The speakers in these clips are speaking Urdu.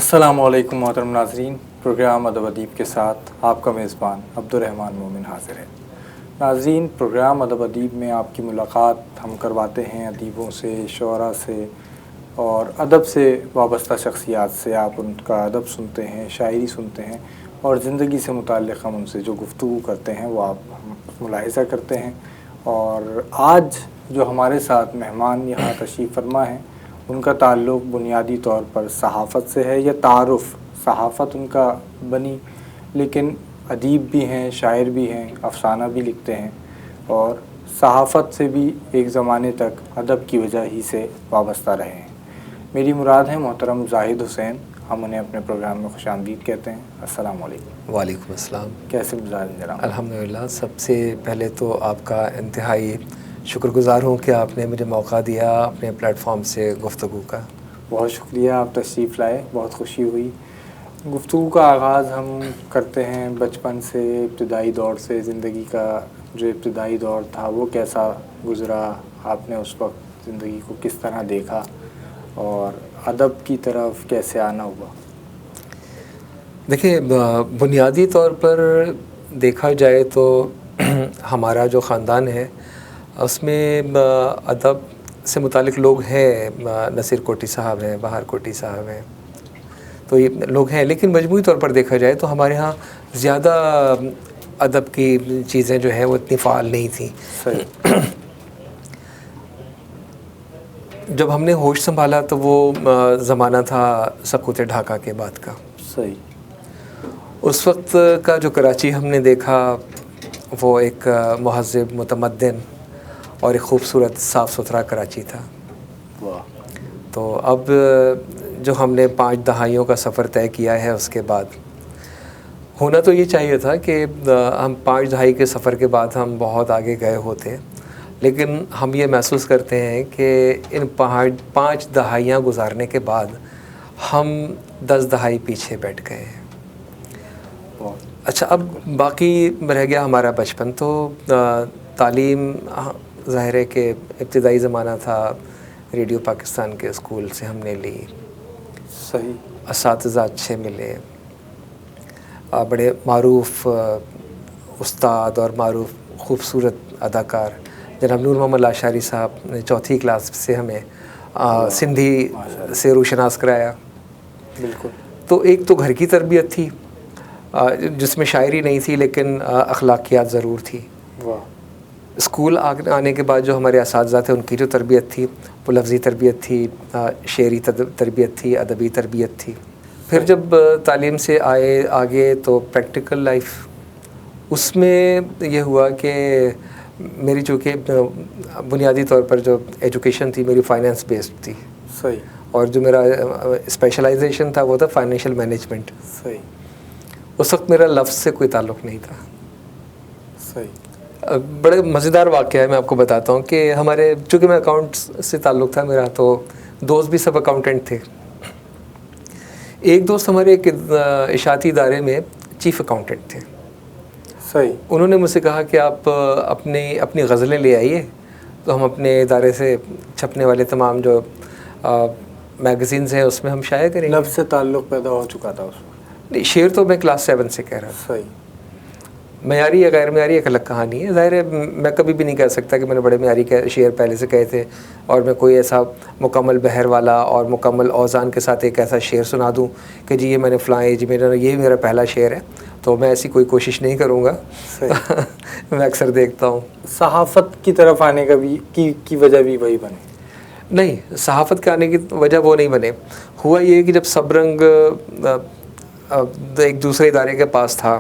السلام علیکم محترم ناظرین، پروگرام ادب ادیب کے ساتھ آپ کا میزبان عبدالرحمن مومن حاضر ہے۔ ناظرین، پروگرام ادب ادیب میں آپ کی ملاقات ہم کرواتے ہیں ادیبوں سے، شعراء سے اور ادب سے وابستہ شخصیات سے۔ آپ ان کا ادب سنتے ہیں، شاعری سنتے ہیں اور زندگی سے متعلق ہم ان سے جو گفتگو کرتے ہیں وہ آپ ملاحظہ کرتے ہیں۔ اور آج جو ہمارے ساتھ مہمان یہاں تشریف فرما ہیں، ان کا تعلق بنیادی طور پر صحافت سے ہے، یا تعارف صحافت ان کا بنی، لیکن ادیب بھی ہیں، شاعر بھی ہیں، افسانہ بھی لکھتے ہیں اور صحافت سے بھی ایک زمانے تک ادب کی وجہ ہی سے وابستہ رہے ہیں۔ میری مراد ہے محترم زاہد حسین، ہم انہیں اپنے پروگرام میں خوش آمدید کہتے ہیں۔ السلام علیکم۔ وعلیکم السلام۔ کیسے مزاج ہیں جناب؟ الحمدللہ، سب سے پہلے تو آپ کا انتہائی شکر گزار ہوں کہ آپ نے مجھے موقع دیا اپنے پلیٹ فارم سے گفتگو کا۔ بہت شکریہ، آپ تشریف لائے، بہت خوشی ہوئی۔ گفتگو کا آغاز ہم کرتے ہیں بچپن سے، ابتدائی دور سے۔ زندگی کا جو ابتدائی دور تھا وہ کیسا گزرا؟ آپ نے اس وقت زندگی کو کس طرح دیکھا اور ادب کی طرف کیسے آنا ہوا؟ دیکھیں، بنیادی طور پر دیکھا جائے تو ہمارا جو خاندان ہے اس میں ادب سے متعلق لوگ ہیں، نصیر کوٹی صاحب ہیں، بہار کوٹی صاحب ہیں، تو یہ لوگ ہیں، لیکن مجموعی طور پر دیکھا جائے تو ہمارے ہاں زیادہ ادب کی چیزیں جو ہیں وہ اتنی فعال نہیں تھیں۔ صحیح۔ جب ہم نے ہوش سنبھالا تو وہ زمانہ تھا سقوط ڈھاکہ کے بعد کا۔ صحیح۔ اس وقت کا جو کراچی ہم نے دیکھا وہ ایک مہذب، متمدن اور ایک خوبصورت صاف ستھرا کراچی تھا۔ واہ۔ تو اب جو ہم نے 5 دہائیوں کا سفر طے کیا ہے، اس کے بعد ہونا تو یہ چاہیے تھا کہ ہم 5 دہائی کے سفر کے بعد ہم بہت آگے گئے ہوتے، لیکن ہم یہ محسوس کرتے ہیں کہ ان 5 دہائیاں گزارنے کے بعد ہم 10 دہائی پیچھے بیٹھ گئے ہیں۔ اچھا، اب باقی رہ گیا ہمارا بچپن۔ تو تعلیم ظاہر ہے کہ ابتدائی زمانہ تھا، ریڈیو پاکستان کے اسکول سے ہم نے لی۔ صحیح۔ اساتذہ اچھے ملے، بڑے معروف استاد اور معروف خوبصورت اداکار جناب نور محمد لاشاری صاحب نے 4تھی کلاس سے ہمیں سندھی سے روشناس کرایا۔ بالکل۔ تو ایک تو گھر کی تربیت تھی جس میں شاعری نہیں تھی لیکن اخلاقیات ضرور تھی۔ واہ۔ اسکول آنے کے بعد جو ہمارے اساتذہ تھے ان کی جو تربیت تھی وہ لفظی تربیت تھی، شعری تربیت تھی، ادبی تربیت تھی۔ پھر جب تعلیم سے آگے تو پریکٹیکل لائف، اس میں یہ ہوا کہ میری چونکہ بنیادی طور پر جو ایجوکیشن تھی میری فائنینس بیسڈ تھی۔ صحیح۔ اور جو میرا اسپیشلائزیشن تھا وہ تھا فائنینشیل مینجمنٹ۔ صحیح۔ اس وقت میرا لفظ سے کوئی تعلق نہیں تھا۔ صحیح۔ بڑے مزیدار واقعہ ہے، میں آپ کو بتاتا ہوں کہ ہمارے چونکہ میں اکاؤنٹس سے تعلق تھا میرا، تو دوست بھی سب اکاؤنٹنٹ تھے۔ ایک دوست ہمارے ایک اشاعتی ادارے میں چیف اکاؤنٹنٹ تھے۔ صحیح۔ انہوں نے مجھ سے کہا کہ آپ اپنی غزلیں لے آئیے، تو ہم اپنے ادارے سے چھپنے والے تمام جو میگزینز ہیں اس میں ہم شائع کریں گے۔ لفظ سے تعلق پیدا ہو چکا تھا اس وقت؟ نہیں، شعر تو میں کلاس 7 سے کہہ رہا تھا۔ صحیح۔ معیاری یا غیر معیاری ایک الگ کہانی ہے۔ ظاہر ہے میں کبھی بھی نہیں کہہ سکتا کہ میں نے بڑے معیاری شعر پہلے سے کہے تھے اور میں کوئی ایسا مکمل بحر والا اور مکمل اوزان کے ساتھ ایک ایسا شعر سنا دوں کہ جی یہ میں نے فلاں یہ میرا پہلا شعر ہے، تو میں ایسی کوئی کوشش نہیں کروں گا۔ میں اکثر دیکھتا ہوں صحافت کی طرف آنے کا بھی کی وجہ بھی وہی بنے؟ نہیں، صحافت کے آنے کی وجہ وہ نہیں بنے۔ ہوا یہ کہ جب سب رنگ ایک دوسرے ادارے کے پاس تھا،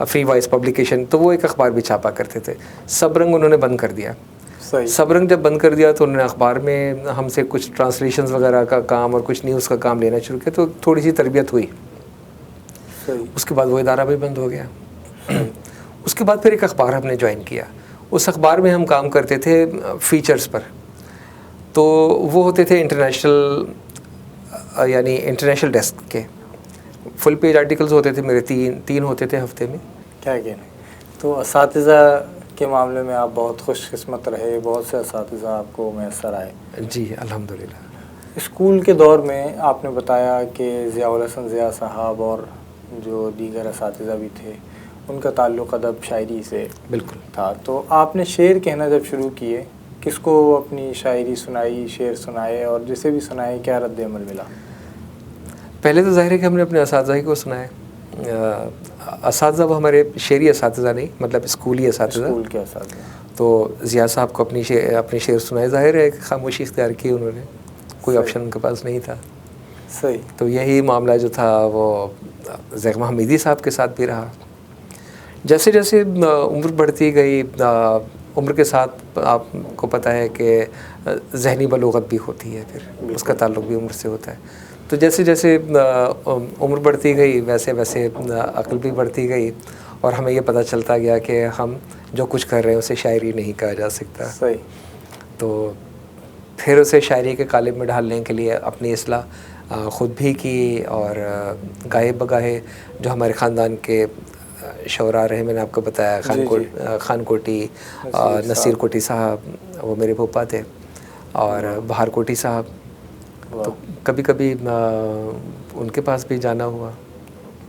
فری وائس پبلیکیشن، تو وہ ایک اخبار بھی چھاپا کرتے تھے۔ سب رنگ انہوں نے بند کر دیا۔ صحیح۔ سب رنگ جب بند کر دیا تو انہوں نے اخبار میں ہم سے کچھ ٹرانسلیشنز وغیرہ کا کام اور کچھ نیوز کا کام لینا شروع کیا، تو تھوڑی سی تربیت ہوئی۔ صحیح۔ اس کے بعد وہ ادارہ بھی بند ہو گیا۔ اس کے بعد پھر ایک اخبار ہم نے جوائن کیا۔ اس اخبار میں ہم کام کرتے تھے فیچرز پر، تو وہ ہوتے تھے انٹرنیشنل ڈیسک کے فل پیج آرٹیکلز ہوتے تھے میرے، 3 ہوتے تھے ہفتے میں۔ کیا کہنے، تو اساتذہ کے معاملے میں آپ بہت خوش قسمت رہے، بہت سے اساتذہ آپ کو میسر آئے۔ جی الحمدللہ۔ اسکول کے دور میں آپ نے بتایا کہ ضیاء الحسن ضیاء صاحب اور جو دیگر اساتذہ بھی تھے ان کا تعلق ادب شاعری سے بالکل تھا، تو آپ نے شعر کہنا جب شروع کیے، کس کو اپنی شاعری سنائی، شعر سنائے، اور جسے بھی سنائے کیا رد عمل ملا؟ پہلے تو ظاہر ہے کہ ہم نے اپنے اساتذہ کو سنائے. اساتذہ وہ ہمارے شعری اساتذہ نہیں، مطلب اسکولی اساتذہ. اسکول کے اساتذہ. تو ضیاء صاحب کو اپنے شعر سنائے. ظاہر ہے کہ خاموشی اختیار کی انہوں نے، کوئی آپشن ان کے پاس نہیں تھا. صحیح. تو یہی معاملہ جو تھا وہ ذیخ حمیدی صاحب کے ساتھ بھی رہا. جیسے جیسے عمر بڑھتی گئی، عمر کے ساتھ آپ کو پتہ ہے کہ ذہنی بلوغت بھی ہوتی ہے، پھر اس کا تعلق بھی عمر سے ہوتا ہے. تو جیسے جیسے عمر بڑھتی گئی ویسے ویسے عقل بھی بڑھتی گئی، اور ہمیں یہ پتہ چلتا گیا کہ ہم جو کچھ کر رہے ہیں اسے شاعری نہیں کہا جا سکتا. صحیح. تو پھر اسے شاعری کے قالب میں ڈھالنے کے لیے اپنی اصلاح خود بھی کی، اور گاہے بگاہے جو ہمارے خاندان کے شعراء رہے، میں نے آپ کو بتایا خان کوٹی، نصیر کوٹی صاحب، وہ میرے پھوپھا تھے، اور بہار کوٹی صاحب. تو کبھی کبھی ان کے پاس بھی جانا ہوا.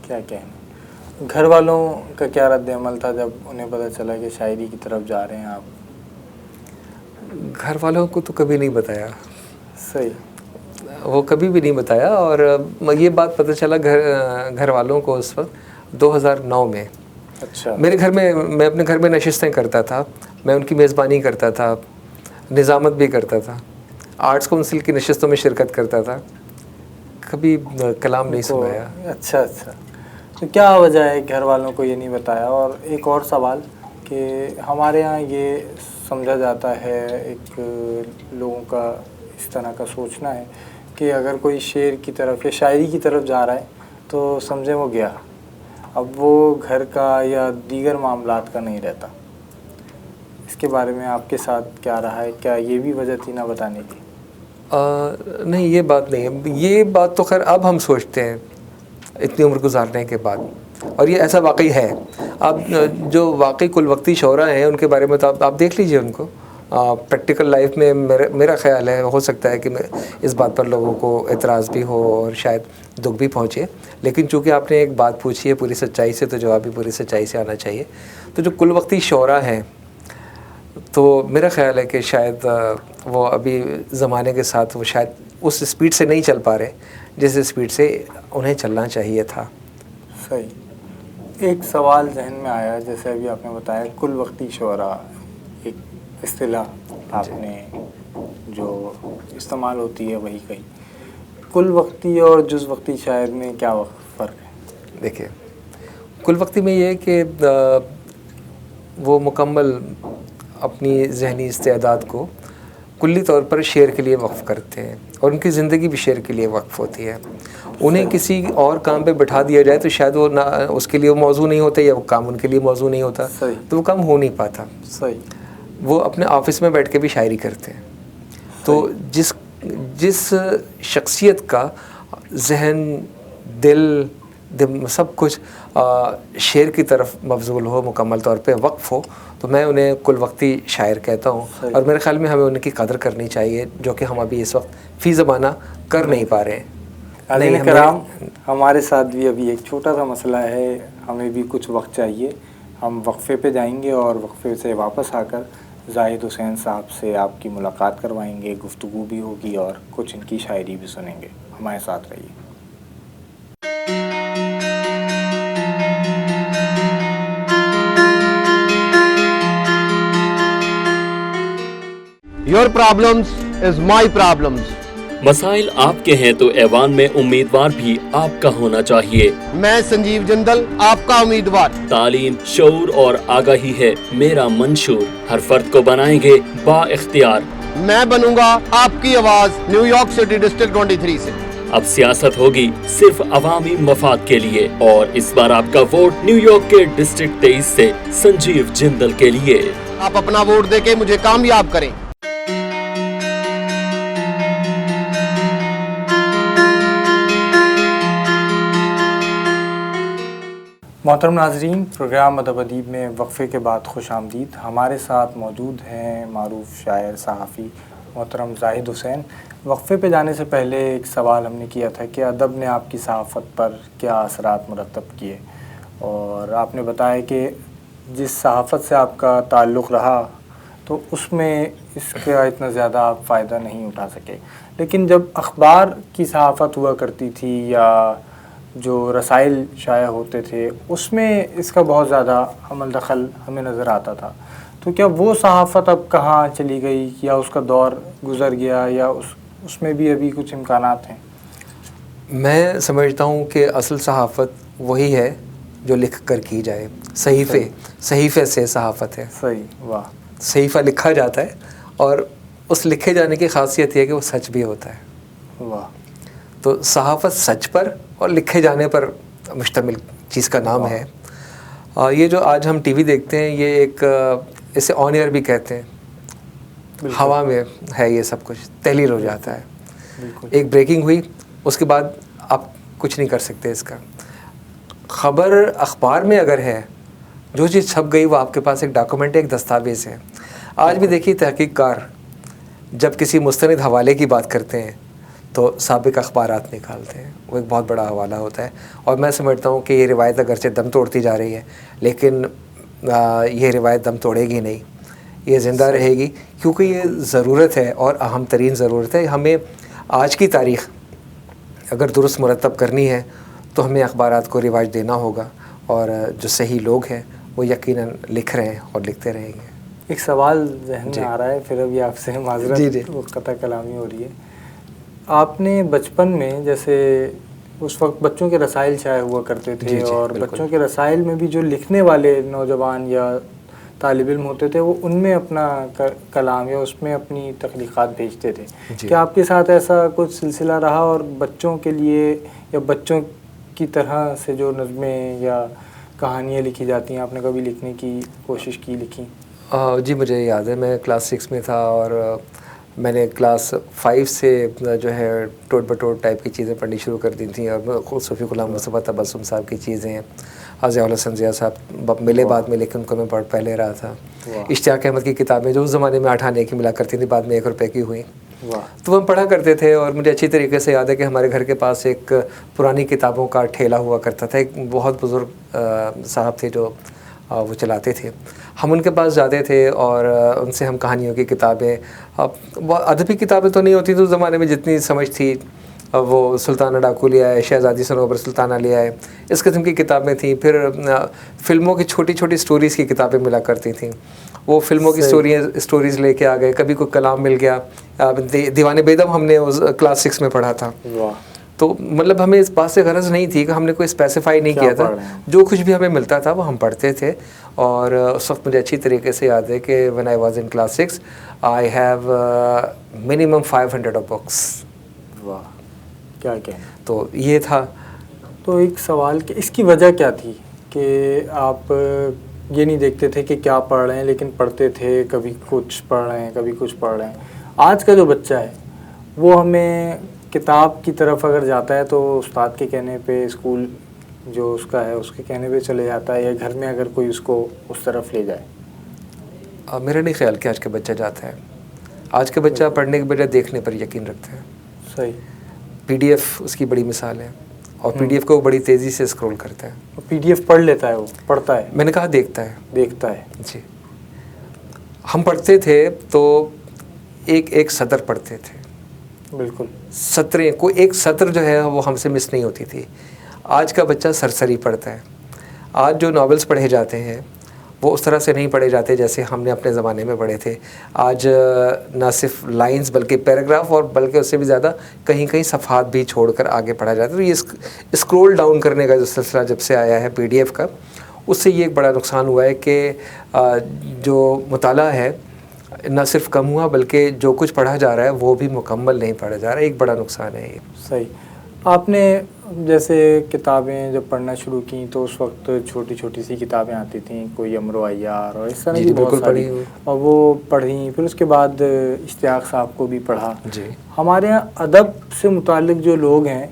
کیا کہنا، گھر والوں کا کیا رد عمل تھا جب انہیں پتہ چلا کہ شاعری کی طرف جا رہے ہیں آپ؟ گھر والوں کو تو کبھی نہیں بتایا. صحیح. وہ کبھی بھی نہیں بتایا. اور یہ بات پتہ چلا گھر والوں کو اس وقت 2009 میں. اچھا. میرے گھر میں اپنے گھر میں نشستیں کرتا تھا، میں ان کی میزبانی کرتا تھا، نظامت بھی کرتا تھا، آرٹس کونسل کی نشستوں میں شرکت کرتا تھا. کبھی کلام نہیں سنایا. اچھا اچھا. تو کیا وجہ ہے گھر والوں کو یہ نہیں بتایا؟ اور ایک اور سوال کہ ہمارے ہاں یہ سمجھا جاتا ہے، ایک لوگوں کا اس طرح کا سوچنا ہے کہ اگر کوئی شعر کی طرف یا شاعری کی طرف جا رہا ہے تو سمجھیں وہ گیا، اب وہ گھر کا یا دیگر معاملات کا نہیں رہتا. اس کے بارے میں آپ کے ساتھ کیا رہا ہے؟ کیا یہ بھی وجہ تھی نہ بتانے کی؟ نہیں، یہ بات نہیں ہے. یہ بات تو خیر اب ہم سوچتے ہیں اتنی عمر گزارنے کے بعد، اور یہ ایسا واقعی ہے. اب جو واقعی کل وقتی شعراء ہیں ان کے بارے میں تو آپ دیکھ لیجئے ان کو. پریکٹیکل لائف میں میرا خیال ہے، ہو سکتا ہے کہ اس بات پر لوگوں کو اعتراض بھی ہو اور شاید دکھ بھی پہنچے، لیکن چونکہ آپ نے ایک بات پوچھی ہے پوری سچائی سے، تو جواب بھی پوری سچائی سے آنا چاہیے. تو جو کل وقتی شعراء ہیں، تو میرا خیال ہے کہ شاید وہ ابھی زمانے کے ساتھ وہ شاید اس اسپیڈ سے نہیں چل پا رہے جس اسپیڈ سے انہیں چلنا چاہیے تھا. صحیح. ایک سوال ذہن میں آیا، جیسے ابھی آپ نے بتایا کل وقتی شعراء، ایک اصطلاح آپ نے جو استعمال ہوتی ہے وہی کہی. کل وقتی اور جز وقتی شاعر میں کیا فرق ہے؟ دیکھیے، کل وقتی میں یہ ہے کہ وہ مکمل اپنی ذہنی استعداد کو کلی طور پر شعر کے لیے وقف کرتے ہیں، اور ان کی زندگی بھی شعر کے لیے وقف ہوتی ہے. انہیں کسی اور کام پہ بٹھا دیا جائے تو شاید وہ نہ اس کے لیے وہ موضوع نہیں ہوتا، یا وہ کام ان کے لیے موضوع نہیں ہوتا، تو وہ کام ہو نہیں پاتا. صحیح. وہ اپنے آفس میں بیٹھ کے بھی شاعری کرتے ہیں. تو جس شخصیت کا ذہن، دل، سب کچھ شعر کی طرف مبذول ہو، مکمل طور پہ وقف ہو، تو میں انہیں کل وقتی شاعر کہتا ہوں. اور میرے خیال میں ہمیں ان کی قدر کرنی چاہیے، جو کہ ہم ابھی اس وقت فی زمانہ کر نہیں پا رہے ہیں. عزیزان کرام، ہمارے ساتھ بھی ابھی ایک چھوٹا سا مسئلہ ہے، ہمیں بھی کچھ وقت چاہیے. ہم وقفے پہ جائیں گے اور وقفے سے واپس آ کر زاہد حسین صاحب سے آپ کی ملاقات کروائیں گے، گفتگو بھی ہوگی اور کچھ ان کی شاعری بھی سنیں گے. ہمارے ساتھ رہیے. Your problems is my problems. مسائل آپ کے ہیں تو ایوان میں امیدوار بھی آپ کا ہونا چاہیے. میں سنجیو جندل آپ کا امیدوار. تعلیم، شعور اور آگاہی ہے میرا منشور. ہر فرد کو بنائیں گے با اختیار. میں بنوں گا آپ کی آواز نیو یارک سٹی ڈسٹرکٹ 23 سے. اب سیاست ہوگی صرف عوامی مفاد کے لیے، اور اس بار آپ کا ووٹ نیو یارک کے ڈسٹرکٹ 23 سے سنجیو جندل کے لیے. آپ اپنا ووٹ دے کے مجھے کامیاب کریں. محترم ناظرین، پروگرام ادب ادیب میں وقفے کے بعد خوش آمدید. ہمارے ساتھ موجود ہیں معروف شاعر، صحافی محترم زاہد حسین. وقفے پہ جانے سے پہلے ایک سوال ہم نے کیا تھا کہ ادب نے آپ کی صحافت پر کیا اثرات مرتب کیے, اور آپ نے بتایا کہ جس صحافت سے آپ کا تعلق رہا تو اس میں اس کا اتنا زیادہ آپ فائدہ نہیں اٹھا سکے, لیکن جب اخبار کی صحافت ہوا کرتی تھی یا جو رسائل شائع ہوتے تھے اس میں اس کا بہت زیادہ عمل دخل ہمیں نظر آتا تھا, تو کیا وہ صحافت اب کہاں چلی گئی یا اس کا دور گزر گیا یا اس میں بھی ابھی کچھ امکانات ہیں؟ میں سمجھتا ہوں کہ اصل صحافت وہی ہے جو لکھ کر کی جائے. صحیفے سے صحافت ہے. صحیح, واہ. صحیفہ لکھا جاتا ہے اور اس لکھے جانے کی خاصیت یہ ہے کہ وہ سچ بھی ہوتا ہے. واہ. تو صحافت سچ پر اور لکھے جانے پر مشتمل چیز کا نام ہے. یہ جو آج ہم ٹی وی دیکھتے ہیں یہ ایک اسے آن ایئر بھی کہتے ہیں, ہوا میں ہے یہ سب کچھ, تحلیل ہو جاتا ہے. ایک بریکنگ ہوئی اس کے بعد آپ کچھ نہیں کر سکتے اس کا. خبر اخبار میں اگر ہے, جو چیز چھپ گئی وہ آپ کے پاس ایک ڈاکومنٹ ہے, ایک دستاویز ہے. آج بھی دیکھیے تحقیق کار جب کسی مستند حوالے کی بات کرتے ہیں تو سابق اخبارات نکالتے ہیں, وہ ایک بہت بڑا حوالہ ہوتا ہے. اور میں سمجھتا ہوں کہ یہ روایت اگرچہ دم توڑتی جا رہی ہے لیکن یہ روایت دم توڑے گی نہیں, یہ زندہ رہے گی, کیونکہ یہ ضرورت ہے اور اہم ترین ضرورت ہے. ہمیں آج کی تاریخ اگر درست مرتب کرنی ہے تو ہمیں اخبارات کو رواج دینا ہوگا, اور جو صحیح لوگ ہیں وہ یقیناً لکھ رہے ہیں اور لکھتے رہیں گے. ایک سوال ذہن میں آ رہا ہے, پھر ابھی آپ سے معذرت قطع کلامی ہو رہی ہے. آپ نے بچپن میں جیسے اس وقت بچوں کے رسائل شائع ہوا کرتے تھے, اور بچوں کے رسائل میں بھی جو لکھنے والے نوجوان یا طالب علم ہوتے تھے وہ ان میں اپنا کلام یا اس میں اپنی تخلیقات بھیجتے تھے. کیا آپ کے ساتھ ایسا کچھ سلسلہ رہا, اور بچوں کے لیے یا بچوں کی طرح سے جو نظمیں یا کہانیاں لکھی جاتی ہیں آپ نے کبھی لکھنے کی کوشش کی, لکھی؟ جی مجھے یاد ہے, میں کلاس 6 میں تھا اور میں نے کلاس 5 سے جو ہے ٹوٹ بٹوٹ ٹائپ کی چیزیں پڑھنی شروع کر دی تھیں, اور خود صوفی غلام مصطفیٰ تبسم صاحب کی چیزیں, ضیاء الحسن ضیاء صاحب ملے بعد میں, لیکن ان کو میں پڑھ پہلے رہا تھا. اشتیاق احمد کی کتابیں جو اس زمانے میں 8 آنے کی ملا کرتی تھیں, بعد میں 1 روپے کی ہوئیں, تو ہم پڑھا کرتے تھے. اور مجھے اچھی طریقے سے یاد ہے کہ ہمارے گھر کے پاس ایک پرانی کتابوں کا ٹھیلا ہوا کرتا تھا. ایک بہت بزرگ صاحب تھے جو وہ چلاتے تھے. ہم ان کے پاس جاتے تھے اور ان سے ہم کہانیوں کی کتابیں, ادبی کتابیں تو نہیں ہوتی تو اس زمانے میں جتنی سمجھ تھی وہ سلطانہ ڈاکو لے آئے, شہزادی صنوبر سلطانہ لے آئے, اس قسم کی کتابیں تھیں. پھر فلموں کی چھوٹی چھوٹی سٹوریز کی کتابیں ملا کرتی تھیں, وہ فلموں کی سٹوریز لے کے آ گئے. کبھی کوئی کلام مل گیا, دیوان بیدم ہم نے کلاس 6 میں پڑھا تھا. تو مطلب ہمیں اس بات سے غرض نہیں تھی کہ ہم نے کوئی اسپیسیفائی نہیں کیا تھا, جو کچھ بھی ہمیں ملتا تھا وہ ہم پڑھتے تھے. اور اس وقت مجھے اچھی طریقے سے یاد ہے کہ when I was in class 6 I have minimum 500 of books. واہ, کیا کہنا. تو یہ تھا. تو ایک سوال کہ اس کی وجہ کیا تھی کہ آپ یہ نہیں دیکھتے تھے کہ کیا پڑھ رہے ہیں, لیکن پڑھتے تھے, کبھی کچھ پڑھ رہے ہیں کبھی کچھ پڑھ رہے ہیں. آج کا جو بچہ ہے وہ ہمیں کتاب کی طرف اگر جاتا ہے تو استاد کے کہنے پہ, اسکول جو اس کا ہے اس کے کہنے پہ چلے جاتا ہے, یا گھر میں اگر کوئی اس کو اس طرف لے جائے. میرا نہیں خیال کہ آج کا بچہ جاتا ہے. آج کا بچہ پڑھنے کے بجائے دیکھنے پر یقین رکھتا ہے. صحیح. PDF اس کی بڑی مثال ہے, اور PDF کو وہ بڑی تیزی سے اسکرول کرتا ہے. PDF پڑھ لیتا ہے, وہ پڑھتا ہے. میں نے کہا دیکھتا ہے. دیکھتا ہے. جی. ہم پڑھتے تھے تو ایک سطر پڑھتے تھے. بالکل. سطریں, کوئی ایک سطر جو ہے وہ ہم سے مس نہیں ہوتی تھی. آج کا بچہ سرسری پڑھتا ہے. آج جو ناولز پڑھے جاتے ہیں وہ اس طرح سے نہیں پڑھے جاتے جیسے ہم نے اپنے زمانے میں پڑھے تھے. آج نہ صرف لائنز بلکہ پیراگراف, اور بلکہ اس سے بھی زیادہ کہیں کہیں صفحات بھی چھوڑ کر آگے پڑھا جاتا ہے. تو یہ اسکرول ڈاؤن کرنے کا جو سلسلہ جب سے آیا ہے PDF کا, اس سے یہ ایک بڑا نقصان ہوا ہے کہ جو مطالعہ ہے نہ صرف کم ہوا بلکہ جو کچھ پڑھا جا رہا ہے وہ بھی مکمل نہیں پڑھا جا رہا ہے. ایک بڑا نقصان ہے یہ. صحیح. آپ نے جیسے کتابیں جب پڑھنا شروع کی تو اس وقت چھوٹی چھوٹی سی کتابیں آتی تھیں, کوئی امر و عیار اور اس طرح کی بہت ساری, اور وہ پڑھیں. پھر اس کے بعد اشتیاق صاحب کو بھی پڑھا. جی. ہمارے یہاں ادب سے متعلق جو لوگ ہیں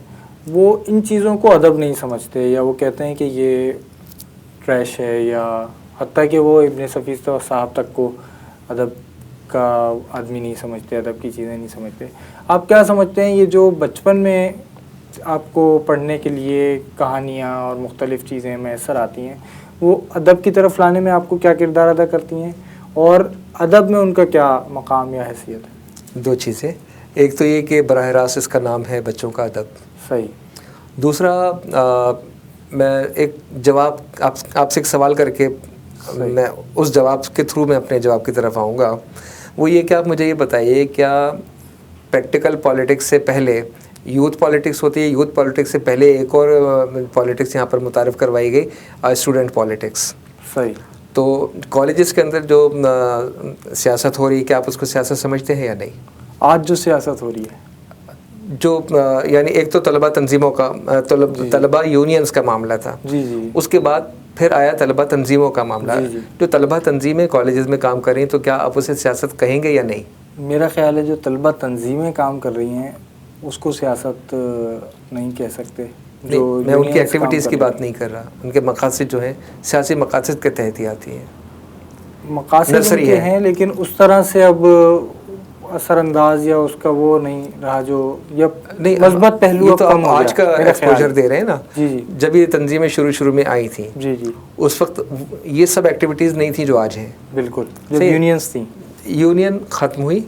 وہ ان چیزوں کو ادب نہیں سمجھتے, یا وہ کہتے ہیں کہ یہ ٹریش ہے, یا حتیٰ کہ وہ ابن صفی صاحب تک کو ادب کا آدمی نہیں سمجھتے, ادب کی چیزیں نہیں سمجھتے. آپ کیا سمجھتے ہیں یہ جو بچپن میں آپ کو پڑھنے کے لیے کہانیاں اور مختلف چیزیں میسر آتی ہیں, وہ ادب کی طرف لانے میں آپ کو کیا کردار ادا کرتی ہیں, اور ادب میں ان کا کیا مقام یا حیثیت ہے؟ 2 چیزیں. ایک تو یہ کہ براہ راست اس کا نام ہے بچوں کا ادب. صحیح. دوسرا میں ایک جواب آپ سے ایک سوال کر کے میں اس جواب کے تھرو میں اپنے جواب کی طرف آؤں گا. وہ یہ کہ آپ مجھے یہ بتائیے, کیا پریکٹیکل پالیٹکس سے پہلے یوتھ پالیٹکس ہوتی ہے, یوتھ پالیٹکس سے پہلے ایک اور پالیٹکس یہاں پر متعارف کروائی گئی, اسٹوڈنٹ پالیٹکس. صحیح. تو کالجز کے اندر جو سیاست ہو رہی ہے, کیا آپ اس کو سیاست سمجھتے ہیں یا نہیں؟ آج جو سیاست ہو رہی ہے, جو یعنی ایک تو طلبہ تنظیموں کا طلبہ یونینز کا معاملہ تھا, جی اس کے بعد پھر آیا طلبہ تنظیموں کا معاملہ. جو طلبہ تنظیمیں کالجز میں کام کر رہی ہیں, تو کیا آپ اسے سیاست کہیں گے یا نہیں؟ میرا خیال ہے جو طلبہ تنظیمیں کام کر رہی ہیں اس کو سیاست نہیں کہہ سکتے. میں ان کی ایکٹیویٹیز کی بات نہیں کر رہا, ان کے مقاصد جو ہیں سیاسی مقاصد کے تحت ہی آتی ہیں. مقاصد ان کے ہیں, لیکن اس طرح سے اب اثر انداز یا اس کا وہ نہیں رہا جو نہیں مثبت پہلو. تو آپ آج کا ایکسپوجر دے رہے ہیں نا. جی. جب یہ تنظیمیں شروع میں آئی تھیں, جی اس وقت یہ سب ایکٹیویٹیز نہیں تھیں جو آج ہیں. بالکل. جب یونینز تھیں, یونین ختم ہوئی,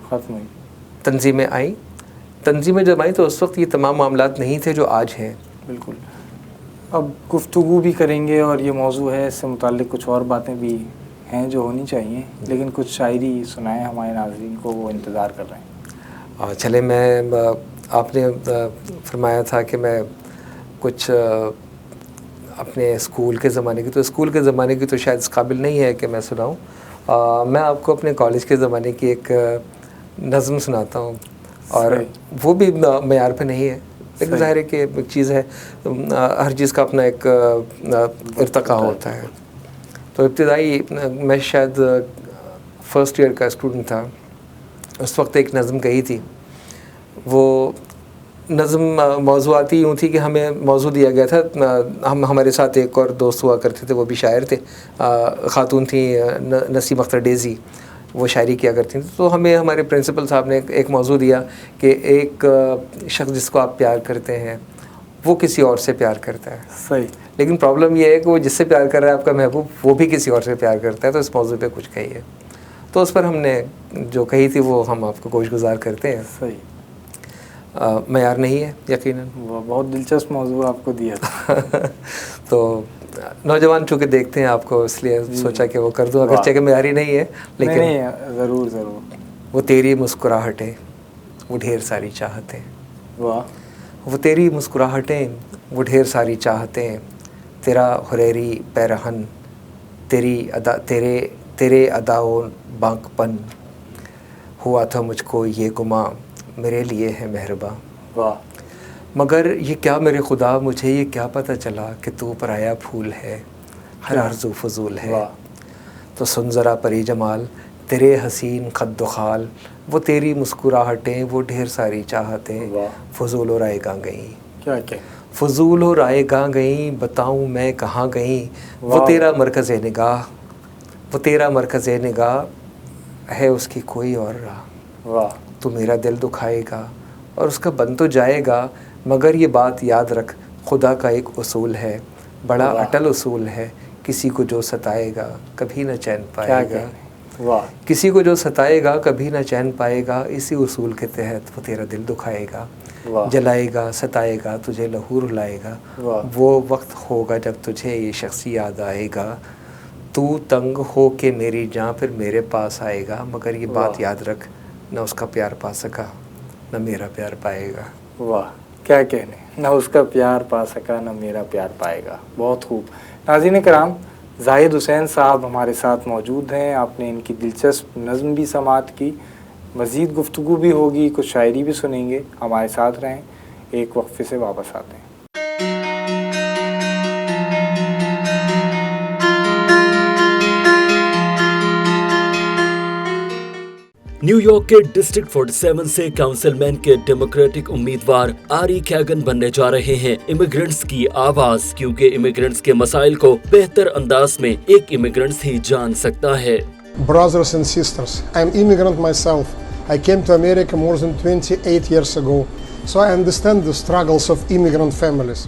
تنظیمیں آئیں. تنظیمیں جب آئیں تو اس وقت یہ تمام معاملات نہیں تھے جو آج ہیں. بالکل. اب گفتگو بھی کریں گے اور یہ موضوع ہے, اس سے متعلق کچھ اور باتیں بھی ہیں جو ہونی چاہیے, لیکن کچھ شاعری سنائیں ہمارے ناظرین کو, وہ انتظار کر رہے ہیں. چلے, میں آپ نے فرمایا تھا کہ میں کچھ اپنے اسکول کے زمانے کی, تو اسکول کے زمانے کی تو شاید اس قابل نہیں ہے کہ میں سناؤں. میں آپ کو اپنے کالج کے زمانے کی ایک نظم سناتا ہوں, اور وہ بھی معیار پہ نہیں ہے, لیکن ظاہر ہے کہ ایک چیز ہے, ہر چیز کا اپنا ایک ارتقا ہوتا ہے. تو ابتدائی میں شاید فرسٹ ایئر کا اسٹوڈنٹ تھا, اس وقت ایک نظم کہی تھی. وہ نظم موضوعاتی یوں تھی کہ ہمیں موضوع دیا گیا تھا, ہمارے ساتھ ایک اور دوست ہوا کرتے تھے, وہ بھی شاعر تھے, خاتون تھیں نسیم اختر ڈیزی, وہ شاعری کیا کرتی تھیں. تو ہمیں ہمارے پرنسپل صاحب نے ایک موضوع دیا کہ ایک شخص جس کو آپ پیار کرتے ہیں وہ کسی اور سے پیار کرتا ہے. صحیح. لیکن پرابلم یہ ہے کہ وہ جس سے پیار کر رہا ہے آپ کا محبوب, وہ بھی کسی اور سے پیار کرتا ہے. تو اس موضوع پہ کچھ کہیے. تو اس پر ہم نے جو کہی تھی وہ ہم آپ کو گوش گزار کرتے ہیں. صحیح. معیار نہیں ہے یقیناً, وہ بہت دلچسپ موضوع آپ کو دیا تھا. تو نوجوان چونکہ دیکھتے ہیں آپ کو, اس لیے سوچا کہ وہ کر دوں, اگرچہ کہ معیاری نہیں ہے, لیکن نہیں, ضرور. وہ تیری مسکراہٹیں وہ ڈھیر ساری چاہتیں. واہ. وہ تیری مسکراہٹیں وہ ڈھیر ساری چاہتیں, تیرا حریری پیرہن, تیرے ادا و بانک پن, ہوا تھا مجھ کو یہ گماں میرے لیے ہے مہرباں. واہ. مگر یہ کیا میرے خدا, مجھے یہ کیا پتہ چلا کہ تو پرایا پھول ہے, ہر آرزو فضول ہے. تو سن ذرا پری جمال, تیرے حسین قد و خال, وہ تیری مسکراہٹیں وہ ڈھیر ساری چاہتیں, فضول و رائے گاں گئیں. کیا فضول و رائے گاں گئیں, بتاؤں میں کہاں گئیں. وہ تیرا مرکز نگاہ, وہ تیرا مرکز نگاہ ہے, اس کی کوئی اور راہ. واہ. تو میرا دل دکھائے گا اور اس کا بن تو جائے گا, مگر یہ بات یاد رکھ خدا کا ایک اصول ہے, بڑا اٹل اصول ہے, کسی کو جو ستائے گا کبھی نہ چین پائے گا. واہ. کسی کو جو ستائے گا کبھی نہ چین پائے گا, اسی اصول کے تحت وہ تیرا دل دکھائے گا, جلائے گا ستائے گا, تجھے لہو رلائے گا. وہ وقت ہوگا جب تجھے یہ شخص یاد آئے گا, تو تنگ ہو کے میری جاں پھر میرے پاس آئے گا, مگر یہ بات یاد رکھ نہ اس کا پیار پا سکا نہ میرا پیار پائے گا. واہ, کیا کہنے, نہ اس کا پیار پا سکا نہ میرا پیار پائے گا. بہت خوب. ناظرین کرام, زاہد حسین صاحب ہمارے ساتھ موجود ہیں. آپ نے ان کی دلچسپ نظم بھی سماعت کی, مزید گفتگو بھی ہوگی, کچھ شاعری بھی سنیں گے. ہمارے ساتھ رہیں, ایک وقفے سے واپس آتے ہیں. نیو یارک کے ڈسٹرکٹ 47 سے کاؤنسل مین کے ڈیموکریٹک امیدوار آری کیگن بننے جا رہے ہیں امیگرنٹس کی آواز, کیونکہ امیگرنٹس کے مسائل کو بہتر انداز میں ایک امیگرنٹس ہی جان سکتا ہے. brothers and sisters. I'm immigrant myself. I came to America more than 28 years ago, so I understand the struggles of immigrant families.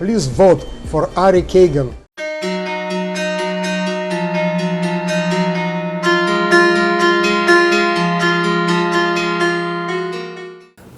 Please vote for Ari Kagan.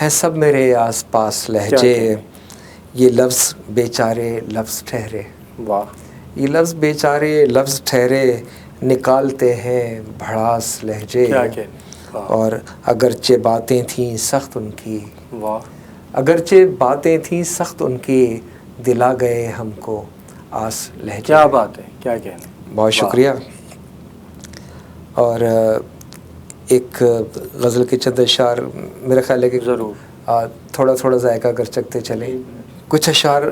ہیں سب میرے آس پاس لہجے، یہ لفظ بیچارے لفظ ٹھہرے، واہ، یہ لفظ بیچارے لفظ ٹھہرے، نکالتے ہیں بھڑاس لہجے، کیا کہنے، واہ اور اگرچہ باتیں تھیں سخت ان کی، واہ، اگرچہ باتیں تھیں سخت ان کی، دلا گئے ہم کو آس لہجے۔ کیا بات ہے، کیا کہنے، بہت شکریہ۔ اور ایک غزل کے چند اشعار میرا خیال ہے کہ ضرور تھوڑا تھوڑا ذائقہ کر چکتے چلیں۔ کچھ اشعار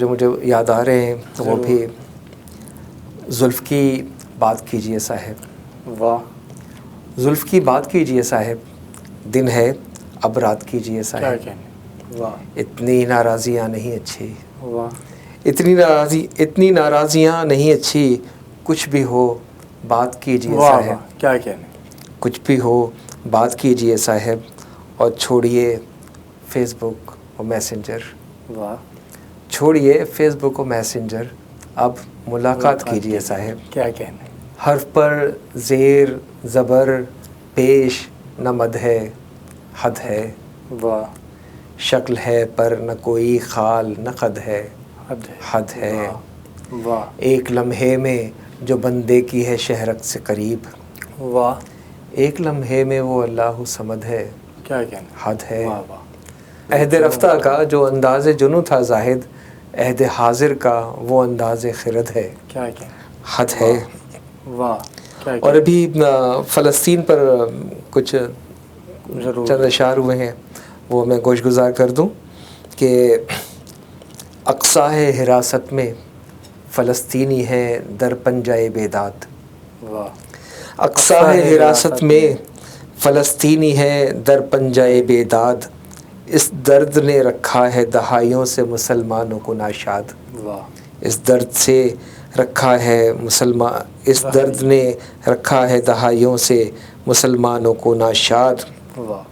جو مجھے یاد آ رہے ہیں وہ بھی، زلف کی بات کیجئے صاحب، واہ، زلف کی بات کیجئے صاحب، دن ہے اب رات کیجئے کیا صاحب، کہنے، واہ اتنی ناراضیاں نہیں اچھی، واہ، اتنی ناراضیاں نہیں اچھی، کچھ بھی ہو بات کیجئے واہ صاحب، واہ، کیا کہنے، کچھ بھی ہو بات کیجئے صاحب، اور چھوڑیے فیس بک اور میسنجر، واہ، چھوڑیے فیس بک اور میسنجر، اب ملاقات کیجئے صاحب، کیا کہنے، حرف پر زیر زبر پیش نہ مد ہے، حد ہے، واہ، شکل ہے پر نہ کوئی خال نہ قد ہے، حد ہے، واہ، واہ، ایک لمحے میں جو بندے کی ہے شہرت سے قریب، واہ، ایک لمحے میں وہ اللہ صمد ہے، کیا کہنے، حد ہے، واہ واہ، عہد رفتہ کا جو انداز جنو تھا زاہد، عہد حاضر کا وہ انداز خرد ہے، کیا کہنے، حد ہے۔ واہ، کیا اور کہنے، ابھی فلسطین پر کچھ ضرور چند اشعار ہوئے ہیں، وہ میں گوش گزار کر دوں کہ اقصیٰ حراست میں فلسطینی ہے در پنجۂ بیداد، واہ، اقصیٰ حراست میں فلسطینی ہے در پنجۂ بیداد، اس درد نے رکھا ہے دہائیوں سے مسلمانوں کو ناشاد، واہ، اس درد سے رکھا ہے اس درد نے رکھا ہے دہائیوں سے مسلمانوں کو ناشاد، واہ،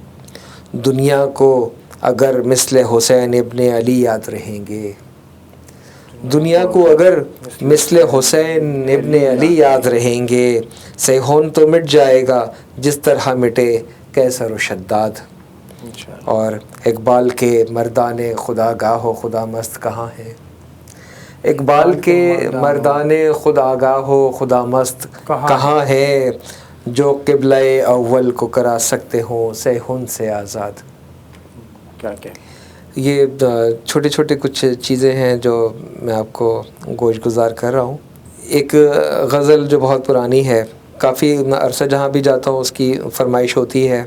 دنیا کو اگر مثل حسین ابن علی یاد رہیں گے، دنیا کو اگر مثل حسین ابن علی یاد رہیں گے، سیہون تو مٹ جائے گا جس طرح مٹے کیسر و شداد، انشاءاللہ، اور اقبال کے مردان خدا گاہ و خدا مست کہاں ہے، اقبال کے مردان خدا گاہ و خدا مست کہاں ہے، جو قبلہ اول کو کرا سکتے ہوں سیہون سے آزاد۔ کیا کہنے، یہ چھوٹے چھوٹے کچھ چیزیں ہیں جو میں آپ کو گوش گزار کر رہا ہوں۔ ایک غزل جو بہت پرانی ہے، کافی عرصہ جہاں بھی جاتا ہوں اس کی فرمائش ہوتی ہے،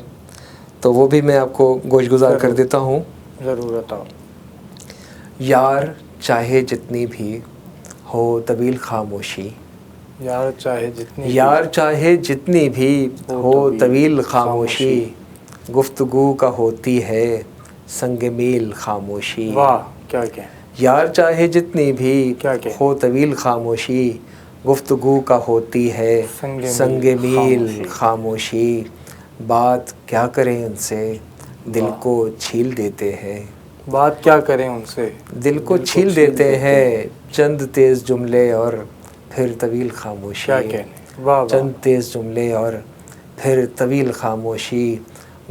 تو وہ بھی میں آپ کو گوش گزار کر دیتا ہوں۔ ضرور بتاؤ۔ یار چاہے جتنی بھی ہو طویل خاموشی، یار چاہے جتنی بھی ہو طویل خاموشی، گفتگو کا ہوتی ہے سنگ میل خاموشی، واہ، کیا کہیں، یار چاہے جتنی بھی کیا کہ ہو طویل خاموشی، گفتگو کا ہوتی ہے سنگ میل خاموشی، بات کیا کریں ان سے دل کو چھیل دیتے ہیں، بات کیا کریں ان سے دل کو چھیل دیتے ہیں چند تیز جملے اور پھر طویل خاموشی، کیا کہنے، واہ واہ، چند تیز جملے اور پھر طویل خاموشی،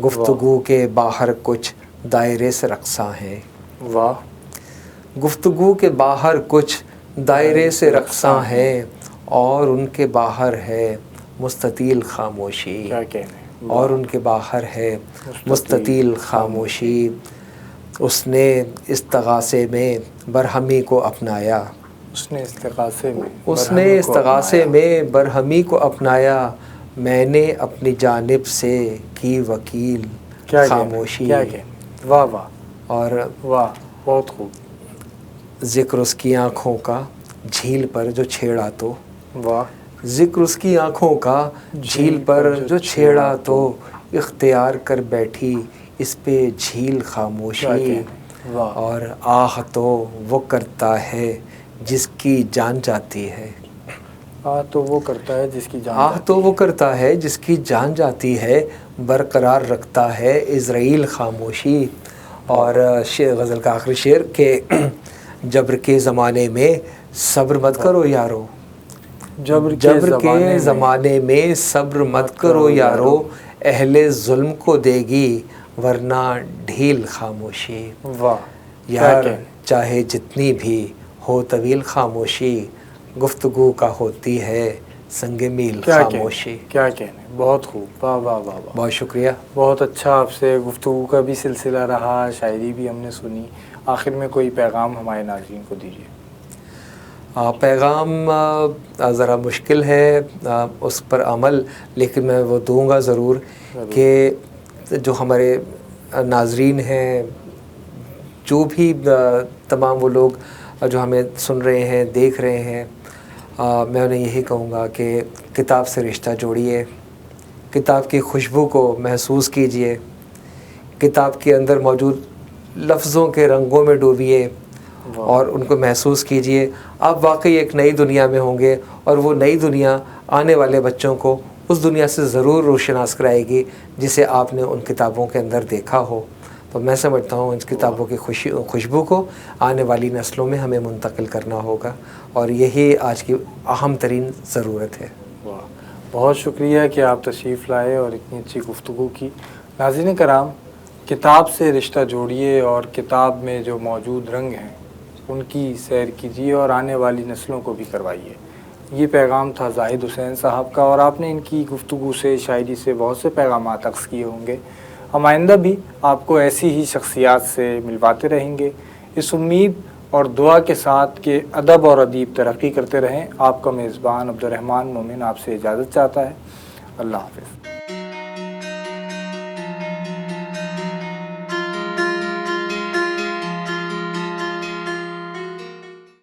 گفتگو کے باہر کچھ دائرے سے رقصاں ہیں، واہ، گفتگو کے باہر کچھ دائرے سے رقصاں ہیں، اور ان کے باہر ہے مستطیل خاموشی، کیا کہنے، اور ان کے باہر ہے مستطیل خاموشی، اس نے استغاثے میں برہمی کو اپنایا، اس نے استغاثے میں برہمی کو اپنایا، میں نے اپنی جانب سے کی وکیل خاموشی، کیا کہنے، واہ واہ، اور واہ، بہت خوب، ذکر اس کی آنکھوں کا جھیل پر جو چھیڑا تو، واہ، ذکر اس کی آنکھوں کا جھیل پر جو چھیڑا تو، اختیار کر بیٹھی اس پہ جھیل خاموشی، واہ، اور آہ تو وہ کرتا ہے جس کی جان جاتی ہے، تو وہ کرتا ہے جس کی جان آہ تو وہ کرتا ہے جس کی جان جاتی ہے، برقرار رکھتا ہے عزرائیل خاموشی، اور غزل کا آخری شعر کہ جبر کے زمانے میں صبر مت کرو یارو، جبر کے زمانے میں صبر مت کرو یارو، اہل ظلم کو دے گی ورنہ ڈھیل خاموشی. واہ یار چاہے جتنی بھی ہو طویل خاموشی، گفتگو کا ہوتی ہے سنگ میل خاموشی. کیا کہنے، بہت خوب، واہ واہ واہ واہ. بہت شکریہ. بہت اچھا، آپ سے گفتگو کا بھی سلسلہ رہا، شاعری بھی ہم نے سنی. آخر میں کوئی پیغام ہمارے ناظرین کو دیجیے. پیغام ذرا مشکل ہے اس پر عمل، لیکن میں وہ دوں گا ضرور کہ جو ہمارے ناظرین ہیں، جو بھی تمام وہ لوگ جو ہمیں سن رہے ہیں، دیکھ رہے ہیں، میں انہیں یہی کہوں گا کہ کتاب سے رشتہ جوڑیے، کتاب کی خوشبو کو محسوس کیجئے، کتاب کے اندر موجود لفظوں کے رنگوں میں ڈوبیے اور ان کو محسوس کیجئے. آپ واقعی ایک نئی دنیا میں ہوں گے، اور وہ نئی دنیا آنے والے بچوں کو اس دنیا سے ضرور روشناس کرائے گی جسے آپ نے ان کتابوں کے اندر دیکھا ہو. تو میں سمجھتا ہوں ان کتابوں کی خوشبو کو آنے والی نسلوں میں ہمیں منتقل کرنا ہوگا، اور یہی آج کی اہم ترین ضرورت ہے. بہت شکریہ کہ آپ تشریف لائے اور اتنی اچھی گفتگو کی. ناظرین کرام، کتاب سے رشتہ جوڑیے اور کتاب میں جو موجود رنگ ہیں ان کی سیر کیجیے اور آنے والی نسلوں کو بھی کروائیے. یہ پیغام تھا زاہد حسین صاحب کا، اور آپ نے ان کی گفتگو سے، شاعری سے بہت سے پیغامات عکس کیے ہوں گے. ہم آئندہ بھی آپ کو ایسی ہی شخصیات سے ملواتے رہیں گے، اس امید اور دعا کے ساتھ کہ ادب اور ادیب ترقی کرتے رہیں. آپ کا میزبان عبدالرحمن مومن آپ سے اجازت چاہتا ہے. اللہ حافظ.